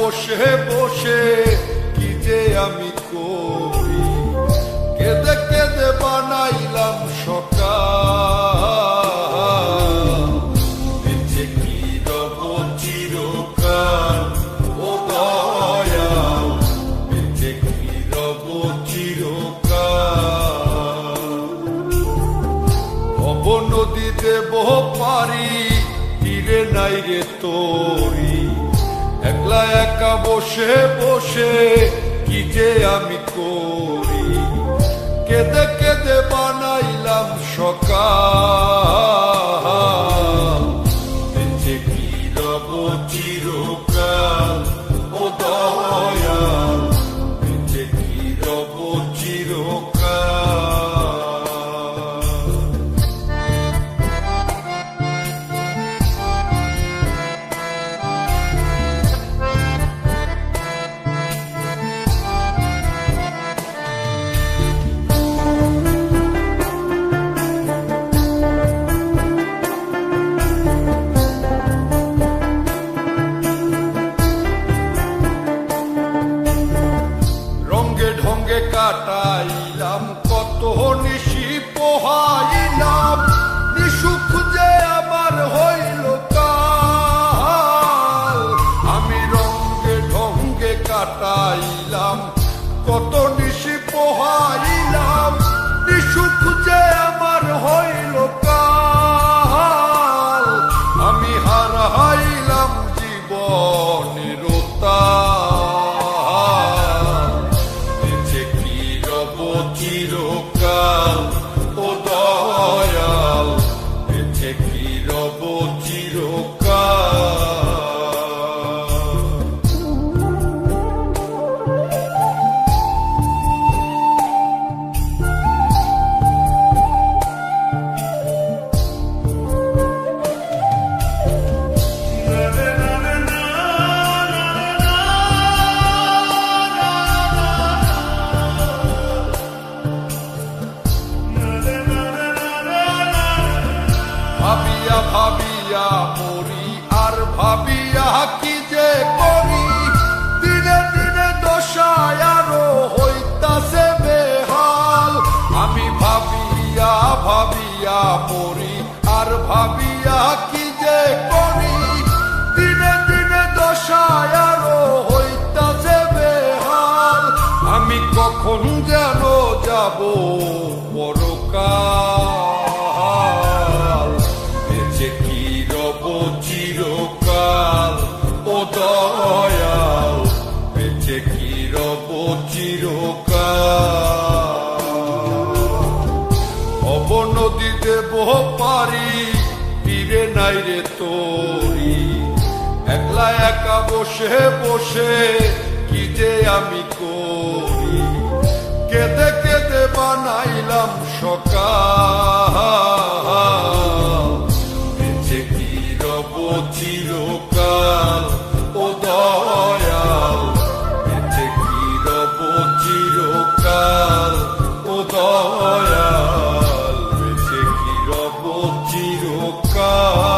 বসে বসে কি যে আমি করি, কেঁদে কেঁদে বানাইলাম সকাল। বেঁচে কি রব চিরকাল ও দয়াল, বেঁচে কি রব চিরকাল। ভব নদী দেব পারি, তীরে নাই রে তোরি, একলা একা বসে বসে কি যে আমি করি, কেঁদে কেঁদে বানাইলাম সকাল। বেঁচে কি রব চিরকাল ও দয়াল, বেঁচে কি রব চিরকাল। কাটাইলাম কত নিশি পোহাইলাম, নিশুক যে আমার হইল কাল। আমি রঙ্গে ঢঙ্গে কাটাইলাম কত নিশি পোহাইলাম, নিশুক যে আমার হইল কাল। আমি হারাইলাম জীবনের চিরকাল ও দয়াল, বেঁচে কি রব চিরকাল। ভাবিয়া ভাবিয়া মরি আর ভাবিয়া কি যে করি, দিনে দিনে দশায় আরো হইতাছে বেহাল। আমি ভাবিয়া ভাবিয়া মরি আর ভাবিয়া কি যে করি, দিনে দিনে দশায় আরো হইতাছে বেহাল। আমি কখন যেন যাব পরকাল, বেঁচে কি রব চিরকাল ও দয়াল, বেঁচে কি রব চিরকাল। ভব নদী দেব পারি, তীরে নাই রে তোরি, একলা একা বসে বসে কি যে আমি করি, কেঁদে কেঁদে বানাইলাম সকাল। বেঁচে কি রব চিরকাল ও দয়াল, বেঁচে কি রব চিরকাল ও দয়াল, বেঁচে কি রব চিরকাল।